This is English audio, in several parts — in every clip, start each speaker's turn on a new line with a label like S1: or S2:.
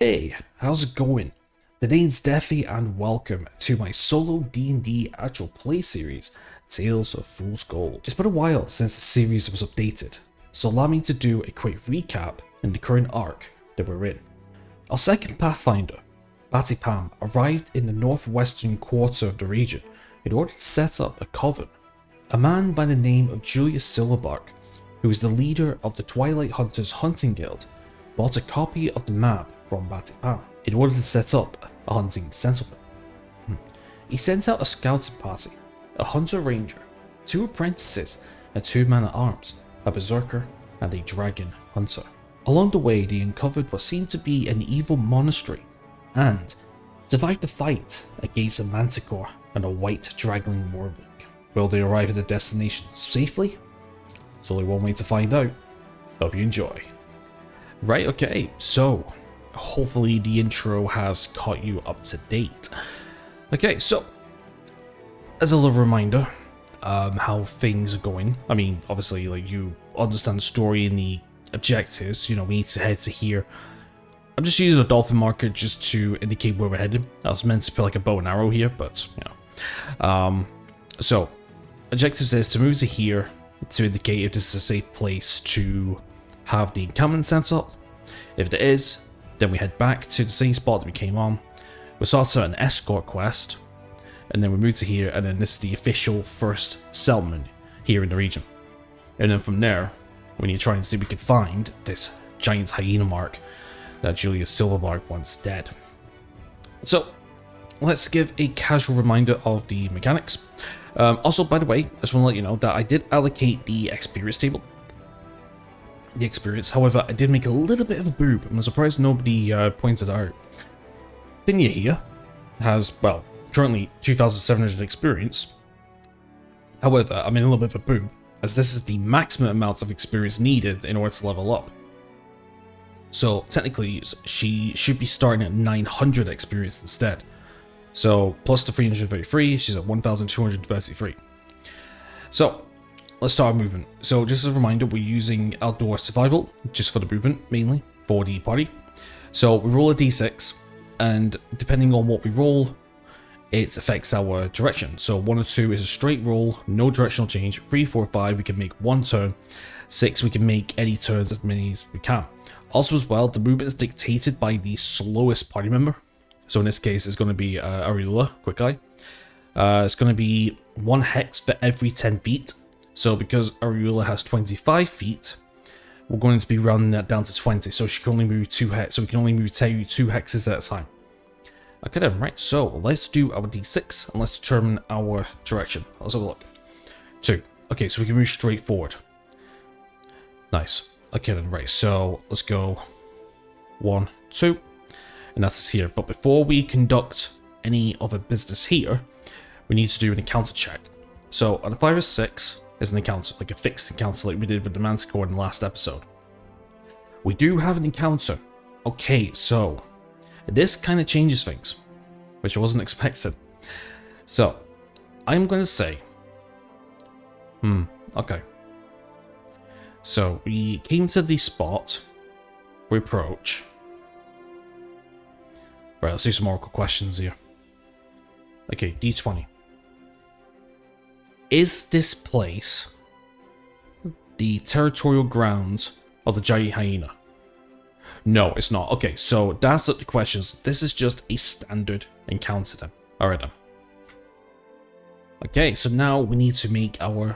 S1: Hey, how's it going? Today's Deafy and welcome to my solo D&D actual play series, Tales of Fool's Gold. It's been a while since the series was updated, so allow me to do a quick recap in the current arc that we're in. Our second Pathfinder, Batty Pam, arrived in the northwestern quarter of the region in order to set up a coven. A man by the name of Julius Silverbark, who is the leader of the Twilight Hunters Hunting Guild, bought a copy of the map from Batty Pam in order to set up a hunting settlement. He sent out a scouting party, a hunter ranger, 2 apprentices, and 2 men-at-arms, a berserker and a dragon hunter. Along the way, they uncovered what seemed to be an evil monastery and survived the fight against a manticore and a white draggling warlock. Will they arrive at the destination safely? There's only one way to find out. Hope you enjoy. Right, okay, so hopefully the intro has caught you up to date. Okay, so as a little reminder, how things are going. I mean, obviously, like, you understand the story and the objectives. You know, we need to head to here. I'm just using a dolphin marker just to indicate where we're headed. I was meant to put like a bow and arrow here, but you know. So objectives is to move to here to indicate if this is a safe place to have the encampment set up. If it is, then we head back to the same spot that we came on. We start out an escort quest, and then we move to here, and then this is the official first settlement here in the region. And then from there, we need to try and see if we can find this giant hyena mark that Julius Silverbark once dead. So let's give a casual reminder of the mechanics. Also, by the way, I just want to let you know that I did allocate the experience table. However, I did make a little bit of a boob. I'm surprised nobody pointed out. Pinya here has, well, currently 2,700 experience. However, I'm in a little bit of a boob, as this is the maximum amount of experience needed in order to level up. So technically, she should be starting at 900 experience instead. So plus the 333, she's at 1,233. So let's start our movement. So just as a reminder, we're using outdoor survival just for the movement, mainly for the party. So we roll a d6, and depending on what we roll, it affects our direction. So 1 or 2 is a straight roll, no directional change. 3, 4, 5, we can make 1 turn. 6, we can make any turns, as many as we can. Also as well, the movement is dictated by the slowest party member. So in this case, it's going to be Ariula, Quick Eye. It's going to be 1 hex for every 10 feet. So because Ariula has 25 feet, we're going to be rounding that down to 20. So she can only move 2 hexes. So we can only move 2 hexes at a time. Okay then, right. So let's do our d6 and let's determine our direction. Let's have a look. 2. Okay, so we can move straight forward. Nice. Okay then, right. So let's go 1, 2. And that's here. But before we conduct any other business here, we need to do an encounter check. So on a 5 or 6 is an encounter, like a fixed encounter like we did with the Manticore in the last episode. We do have an encounter. Okay, so this kind of changes things, which I wasn't expecting. So I'm going to say, okay. So we came to the spot, we approach. Right, let's do some oracle questions here. Okay, D20. Is this place the territorial grounds of the giant hyena? No, it's not. Okay, so that's the questions. This is just a standard encounter then. Alright then. Okay, so now we need to make our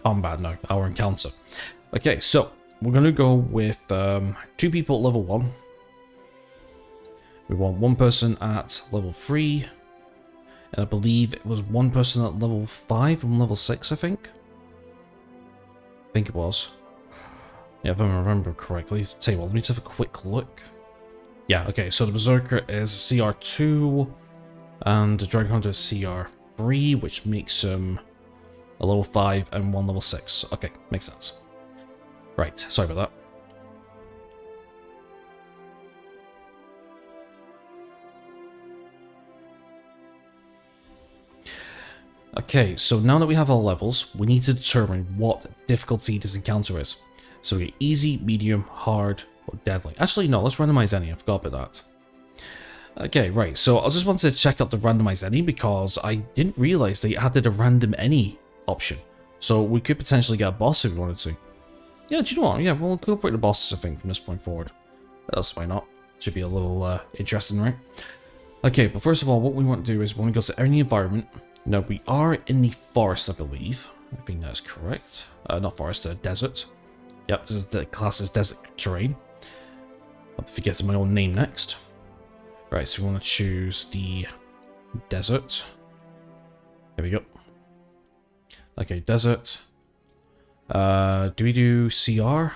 S1: combat now, our encounter. Okay, so we're going to go with 2 people at level 1. We want 1 person at level 3. And I believe it was 1 person at level 5 and level 6, I think. I think it was. Yeah, if I remember correctly. Tell you what, let me just have a quick look. Yeah, okay, so the Berserker is CR2, and the Dragon Hunter is CR3, which makes him a level 5 and 1 level 6. Okay, makes sense. Right, sorry about that. Okay, so now that we have our levels, we need to determine what difficulty this encounter is. So we get easy, medium, hard, or deadly. Actually, no, let's randomize any. I forgot about that. Okay, right, so I just wanted to check out the randomized any because I didn't realize they added a random any option. So we could potentially get a boss if we wanted to. Yeah, do you know what? Yeah, we'll incorporate the bosses, I think, from this point forward. That's why not. Should be a little interesting, right? Okay, but first of all, what we want to do is we want to go to any environment. Now, we are in the forest, I believe. I think that's correct. Not forest, desert. Yep, this is the class as desert terrain. I'll forget my own name next. Right, so we want to choose the desert. There we go. Okay, desert. Do we do CR?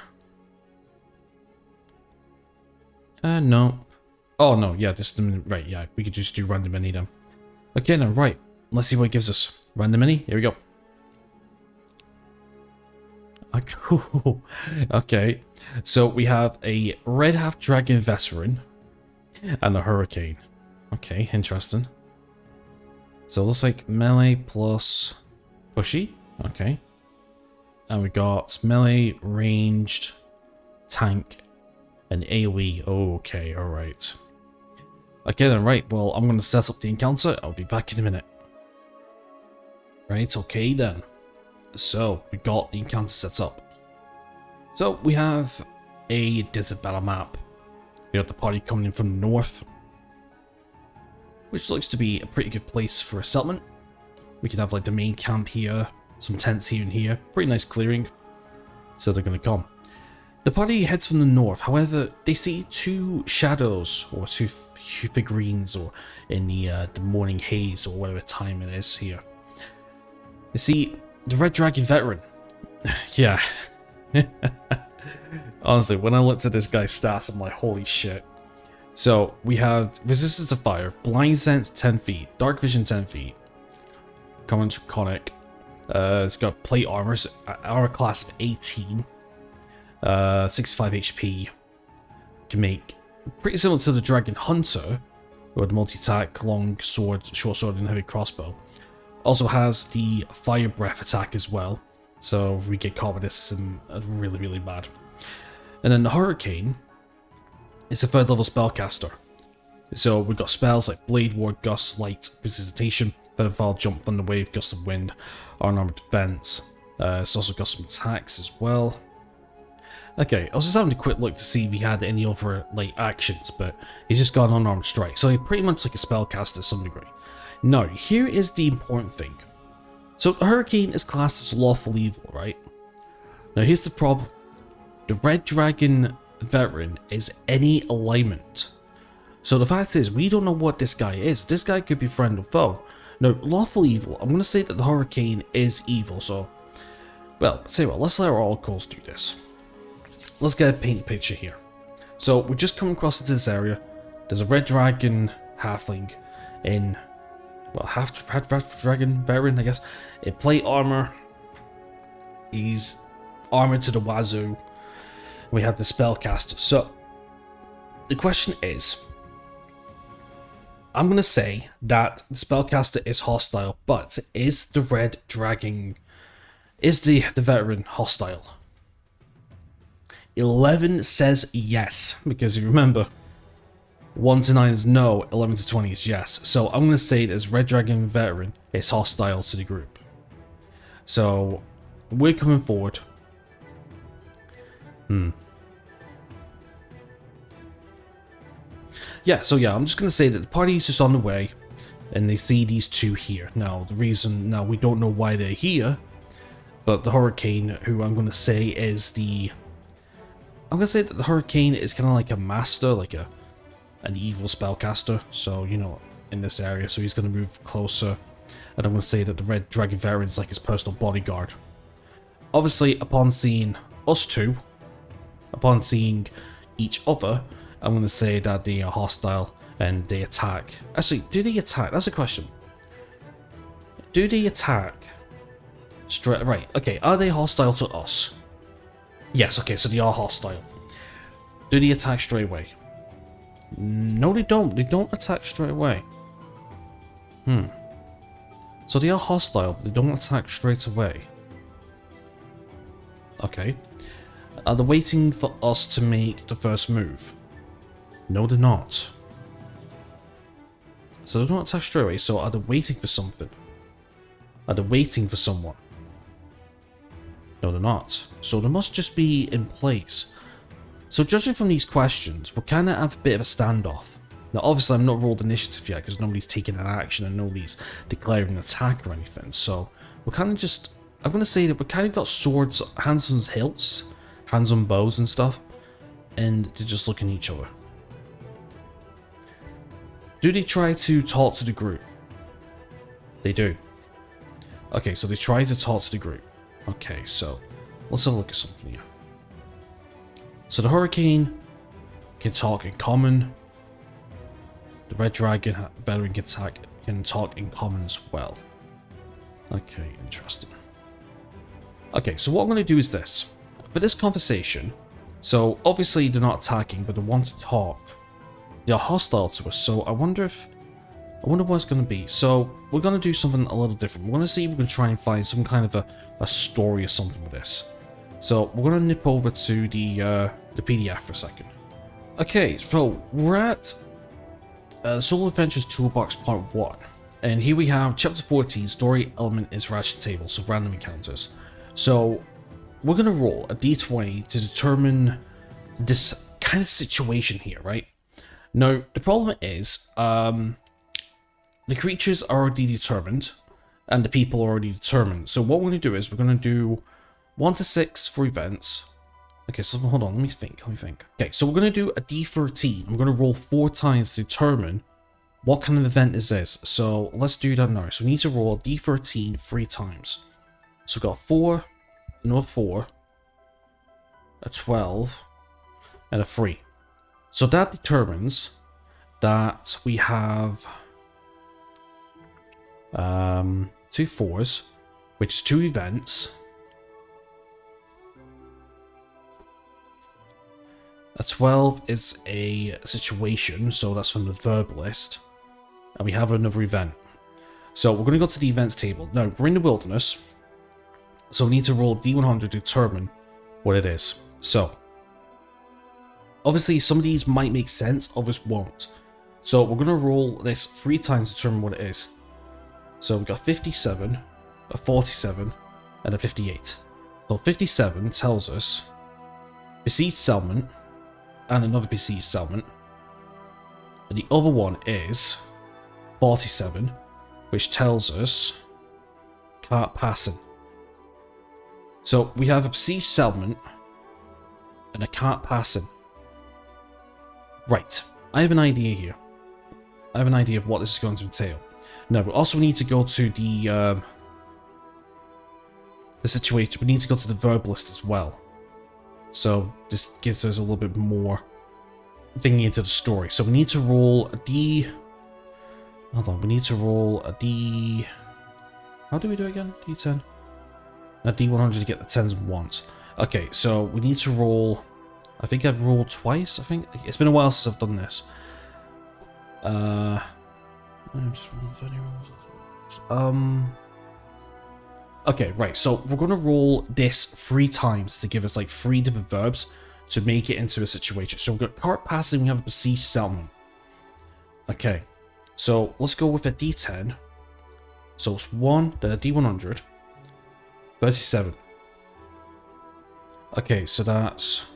S1: No. Oh, no, yeah, this is the... Right, yeah, we could just do random mini then. Okay, now, right. Let's see what it gives us. Random mini, here we go. Okay, so we have a red half-dragon veteran and a hurricane. Okay, interesting. So it looks like melee plus pushy. Okay. And we got melee, ranged, tank, and AoE. Okay, alright. Okay then, right. Well, I'm going to set up the encounter. I'll be back in a minute. Right, okay then. So, we got the encounter set up. So, we have a desert battle map. We have the party coming in from the north, which looks to be a pretty good place for a settlement. We can have like the main camp here, some tents here and here, pretty nice clearing. So they're going to come. The party heads from the north, however, they see two shadows or two figurines or in the morning haze or whatever time it is here. You see, the Red Dragon veteran. Yeah. Honestly, when I looked at this guy's stats, I'm like, holy shit. So, we have resistance to fire, blind sense 10 feet, dark vision 10 feet, common draconic, it's got plate armor, so armor class of 18, 65 HP, can make, pretty similar to the Dragon Hunter, with multi-attack, long sword, short sword, and heavy crossbow. Also has the fire breath attack as well, so if we get caught with this, it's really, really bad. And then the Hurricane is a 3rd level spellcaster. So we've got spells like Blade Ward, Gust, Light, Precipitation, Featherfall, Jump, Thunder Wave, Gust of Wind, Unarmored Defense. It's also got some attacks as well. Okay, I was just having a quick look to see if he had any other like actions, but he's just got an Unarmed Strike, so he's pretty much like a spellcaster to some degree. Now, here is the important thing. So the Hurricane is classed as lawful evil, right? Now here's the problem. The Red Dragon veteran is any alignment. So the fact is, we don't know what this guy is. This guy could be friend or foe. Now, lawful evil, I'm going to say that the Hurricane is evil, so... Well, say what, let's let our oracles do this. Let's get a paint picture here. So, we just come across into this area. There's a Red Dragon halfling in... Well, half dragon veteran, I guess. In plate armor. He's armored to the wazoo. We have the spellcaster. So, the question is, I'm going to say that the spellcaster is hostile, but is the Red Dragon, is the veteran hostile? 11 says yes, because you remember, 1 to 9 is no, 11 to 20 is yes. So I'm going to say that this Red Dragon veteran is hostile to the group. So, we're coming forward. Yeah, so yeah, I'm just going to say that the party is just on the way, and they see these two here. Now, now we don't know why they're here, but the Hurricane, who I'm going to say is the... I'm going to say that the Hurricane is kind of like a master, like an evil spellcaster, so, you know, in this area, so he's going to move closer, and I'm going to say that the Red Dragon veteran is like his personal bodyguard. Obviously, upon seeing us two, upon seeing each other, I'm going to say that they are hostile and they attack. Actually, do they attack? That's a question. Do they attack straight? Right, okay, are they hostile to us? Yes, okay, so they are hostile. Do they attack straight away? No, they don't. They don't attack straight away. So they are hostile, but they don't attack straight away. Okay. Are they waiting for us to make the first move? No, they're not. So they don't attack straight away. So are they waiting for something? Are they waiting for someone? No, they're not. So they must just be in place. So judging from these questions, we'll kind of have a bit of a standoff. Now, obviously, I'm not rolled initiative yet because nobody's taking an action and nobody's declaring an attack or anything. So we're kind of just... I'm going to say that we kind of got swords, hands on hilts, hands on bows and stuff. And they're just looking at each other. Do they try to talk to the group? They do. Okay, so they try to talk to the group. Okay, so let's have a look at something here. So the Hurricane can talk in common. The Red Dragon veteran can talk in common as well. Okay, interesting. Okay, so what I'm going to do is this. For this conversation, so obviously they're not attacking, but they want to talk. They're hostile to us, so I wonder what it's going to be. So we're going to do something a little different. We're going to see if we can try and find some kind of a story or something with this. So we're going to nip over to the PDF for a second. Okay, so we're at Solo Adventures Toolbox Part 1. And here we have Chapter 14, Story Element is Ratchet Table, so random encounters. So we're going to roll a d20 to determine this kind of situation here, right? Now, the problem is, the creatures are already determined, and the people are already determined. So what we're going to do is we're going to do 1 to 6 for events. Okay, so hold on, let me think. Okay, so we're going to do a d13. I'm going to roll 4 times to determine what kind of event is this. So let's do that now. So we need to roll a d13 3 times. So we've got 4, another 4, a 12, and a 3. So that determines that we have 2 4s, which is 2 events. A 12 is a situation, so that's from the verb list. And we have another event. So we're going to go to the events table. Now, we're in the wilderness, so we need to roll d100 to determine what it is. So, obviously, some of these might make sense, others won't. So we're going to roll this 3 times to determine what it is. So we've got 57, a 47, and a 58. So 57 tells us besieged settlement, and another besieged settlement. And the other one is 47, which tells us cart passing. So we have a besieged settlement and a cart passing. Right, I have an idea here. I have an idea of what this is going to entail. Now, we also need to go to the situation. We need to go to the verb list as well. So this gives us a little bit more thinking into the story. So we need to roll a D. Hold on, we need to roll a D. How do we do it again? D10. A D100 to get the 10s and 1s. Okay, so we need to roll. I think I've rolled twice. I think it's been a while since I've done this. Okay, right, so we're going to roll this 3 times to give us like 3 different verbs to make it into a situation. So we've got cart passing, we have a besieged settlement. Okay, so let's go with a d10. So it's 1, then a d100, 37. Okay, so that's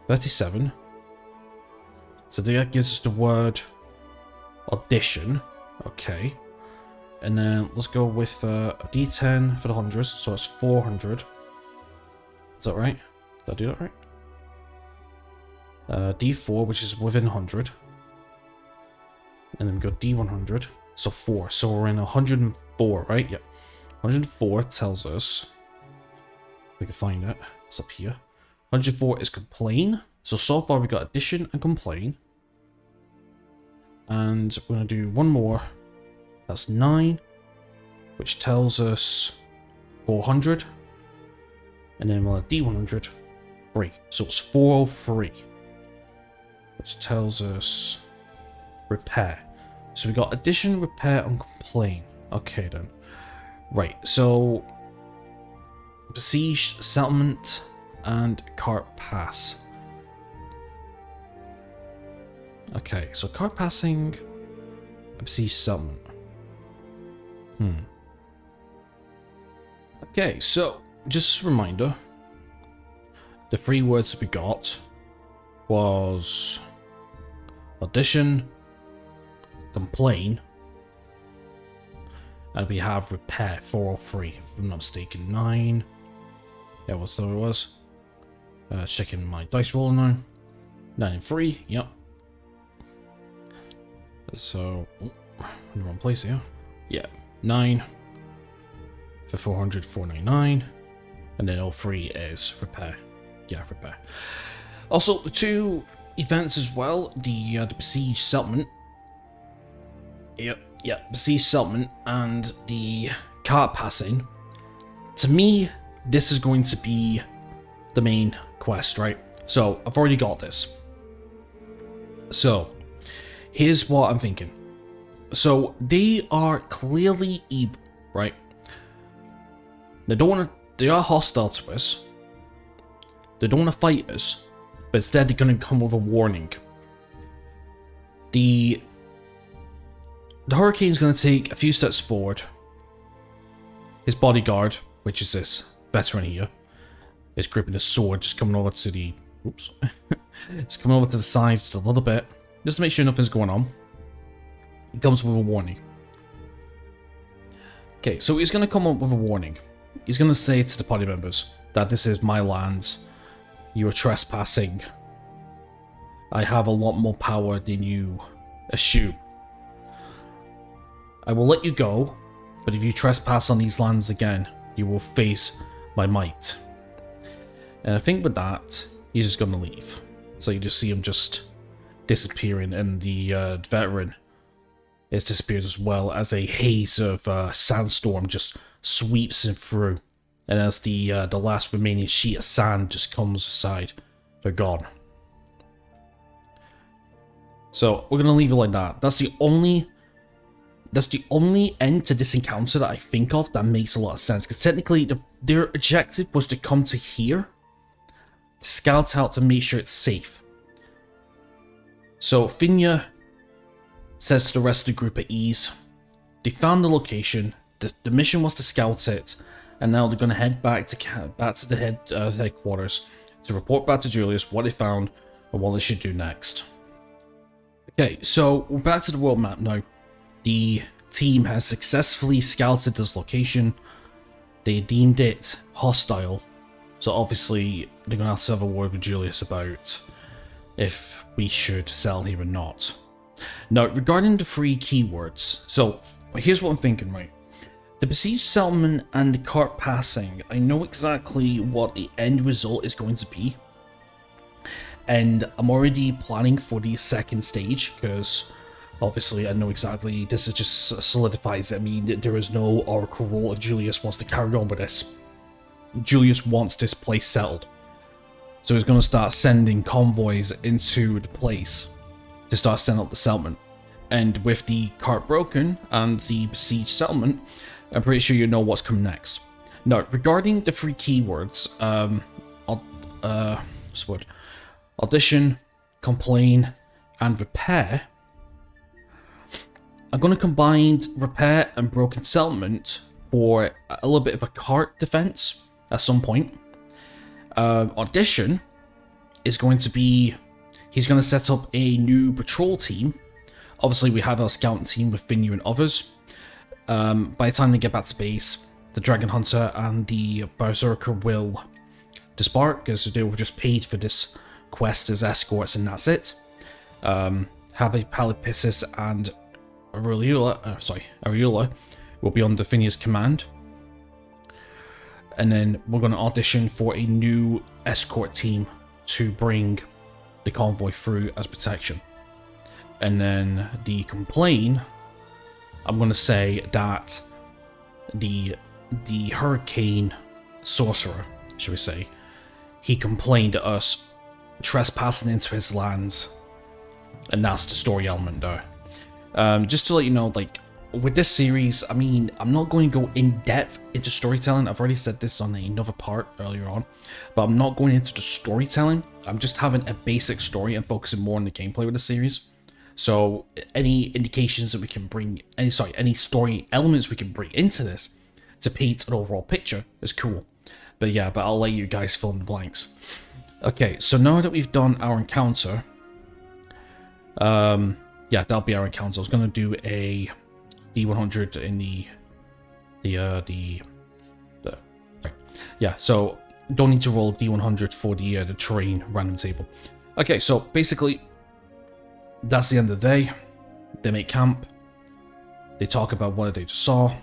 S1: 37. So that gives us the word audition. Okay. And then let's go with a d10 for the hundreds. So it's 400. Is that right? Did I do that right? D4, which is within 100. And then we got D100. So 4. So we're in 104, right? Yep. 104 tells us. If we can find it. It's up here. 104 is complain. So far we got addition and complain. And we're going to do one more. That's 9. Which tells us 400. And then we'll have D100. 3. So it's 403. Which tells us repair. So we got addition, repair, and complain. Okay then. Right, so besieged, settlement, and cart pass. Okay, so cart passing, A besieged settlement. Okay, so just a reminder. The 3 words we got was audition, complain, and we have repair 403, if I'm not mistaken. 9. Yeah, what's that it was? Checking my dice roll now. 9 and 3, yep. So, in the wrong place here. Yeah, 9 for 400, 499, and then all 3 is repair. Yeah, repair. Also, the 2 events as well, the besieged settlement. Yep, besieged settlement and the cart passing. To me, this is going to be the main quest, right? So, I've already got this. So, here's what I'm thinking. So, they are clearly evil, right? They are hostile to us. They don't want to fight us, but instead they're going to come with a warning. The Hurricane's going to take a few steps forward. His bodyguard, which is this veteran here, is gripping a sword, just coming over to the... Oops. It's coming over to the side just a little bit, just to make sure nothing's going on. He comes with a warning. Okay, so he's going to come up with a warning. He's going to say to the party members that this is my lands. You are trespassing. I have a lot more power than you assume. I will let you go, but if you trespass on these lands again, you will face my might. And I think with that, he's just going to leave. So you just see him just disappearing, and the veteran is disappeared as well as a haze of sandstorm just sweeps him through. And as the last remaining sheet of sand just comes aside, they're gone. So we're gonna leave it like that. That's the only end to this encounter that I think of that makes a lot of sense. Because technically, their objective was to come to here, to scout out to make sure it's safe. So Finya says to the rest of the group at ease, they found the location. The mission was to scout it, and now they're going to head back to the headquarters to report back to Julius what they found and what they should do next. Okay, so we're back to the world map now. The team has successfully scouted this location. They deemed it hostile, so obviously they're going to have a word with Julius about if we should sell here or not. Now, regarding the 3 keywords, so here's what I'm thinking, right? The besieged settlement and the cart passing, I know exactly what the end result is going to be. And I'm already planning for the second stage, because obviously I know exactly, this is just solidifies it. I mean, there is no oracle role if Julius wants to carry on with this. Julius wants this place settled. So he's going to start sending convoys into the place to start setting up the settlement. And with the cart broken and the besieged settlement, I'm pretty sure you know what's coming next. Now, regarding the 3 keywords, audition, complain, and repair, I'm going to combine repair and broken settlement for a little bit of a cart defense at some point. Audition is going to be, he's going to set up a new patrol team. Obviously, we have our scouting team with Finyu and others. By the time they get back to base, the Dragon Hunter and the Berserker will disbark, because they were just paid for this quest as escorts, and that's it. Palipissus and Ariula will be under Finya's command. And then we're going to audition for a new escort team to bring the convoy through as protection. And then the complain, I'm going to say that the Hurricane Sorcerer, should we say, he complained to us trespassing into his lands, and that's the story element there. Just to let you know, like, with this series, I mean, I'm not going to go in depth into storytelling. I've already said this on another part earlier on, but I'm not going into the storytelling. I'm just having a basic story and focusing more on the gameplay with the series. So any indications that we can bring, any story elements we can bring into this to paint an overall picture is cool. But yeah, I'll let you guys fill in the blanks. Okay, so now that we've done our encounter, yeah, that'll be our encounter. I was gonna do a D100 in yeah, so don't need to roll D100 for the terrain random table. Okay, so basically, that's the end of the day. They make camp. They talk about what they just saw.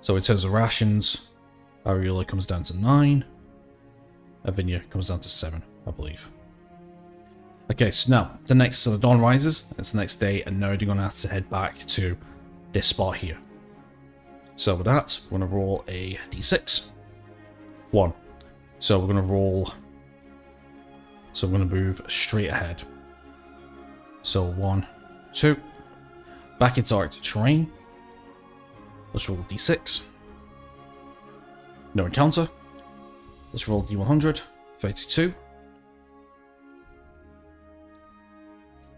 S1: So in terms of rations, Ariola comes down to 9. Avinia comes down to 7, I believe. Okay, so now, so the dawn rises, it's the next day, and now they're going to have to head back to this spot here. So with that, we're going to roll a d6. 1. So we're going to roll... So we're going to move straight ahead. So 1, 2. Back into Arctic terrain. Let's roll d6. No encounter. Let's roll d100. 32.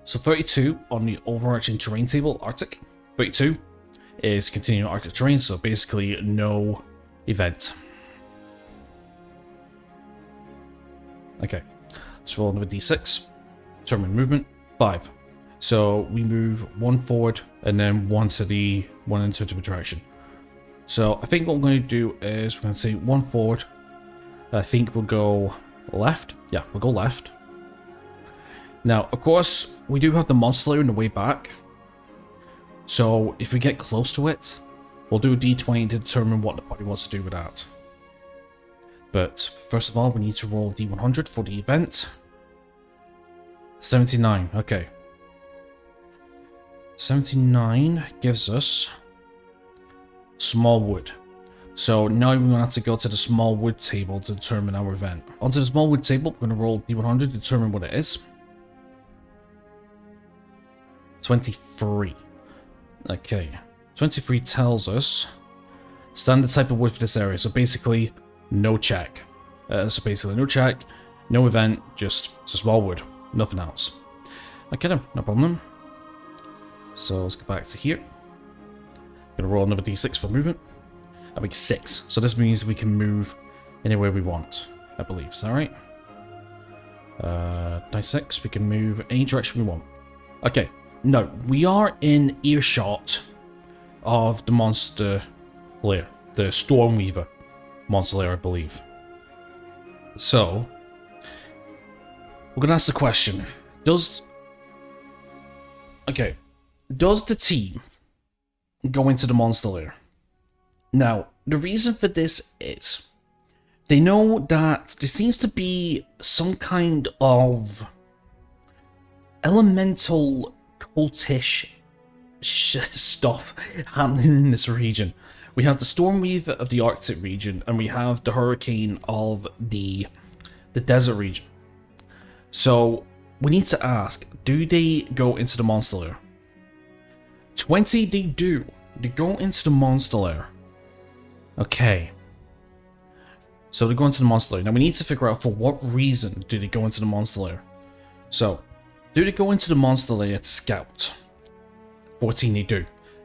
S1: So 32 on the overarching terrain table, Arctic. 32 is continuing Arctic terrain, so basically no event. Okay, let's roll another d6. Determine movement. 5. So we move 1 forward and then 1 into a different direction. So I think what we're going to do is we're going to say 1 forward. I think we'll go left. Yeah, we'll go left. Now, of course, we do have the monster lair in the way back. So if we get close to it, we'll do a d20 to determine what the party wants to do with that. But first of all, we need to roll d100 for the event. 79, okay. 79 gives us small wood. So now we're going to have to go to the small wood table to determine our event. Onto the small wood table, we're going to roll d100 to determine what it is. 23. Okay. 23 tells us standard type of wood for this area. So basically, no check. No event, just small wood. Nothing else. Okay then, no problem. So let's go back to here. Gonna roll another d6 for movement. That makes 6. So this means we can move anywhere we want, I believe. Is that right? Dice 6, we can move any direction we want. Okay, no, we are in earshot of the monster lair. The Stormweaver monster lair, I believe. So, we're gonna ask the question. Does the team go into the monster lair? Now, the reason for this is they know that there seems to be some kind of elemental cultish stuff happening in this region. We have the Stormweaver of the Arctic region, and we have the Hurricane of the desert region. So we need to ask, do they go into the monster lair? 20 they do. They go into the monster lair. Okay. So they go into the monster lair. Now we need to figure out for what reason do they go into the monster lair. So, do they go into the monster lair to scout? 14 they do.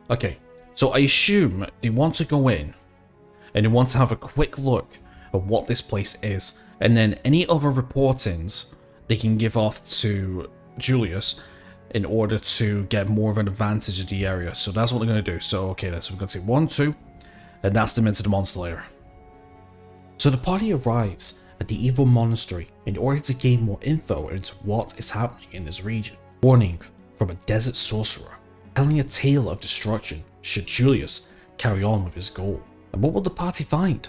S1: Okay. So I assume they want to go in and they want to have a quick look at what this place is, and then any other reportings they can give off to Julius in order to get more of an advantage of the area. So that's what they're going to do. So okay, so we're going to say 1, 2, and that's them into the monster lair. So the party arrives at the evil monastery in order to gain more info into what is happening in this region. Warning from a desert sorcerer, telling a tale of destruction should Julius carry on with his goal. And what will the party find?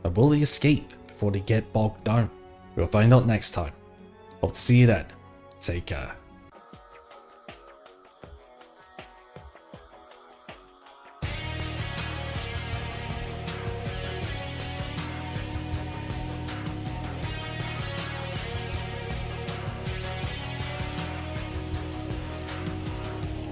S1: And will they escape before they get bogged down? We'll find out next time. Hope to see you then. Take care.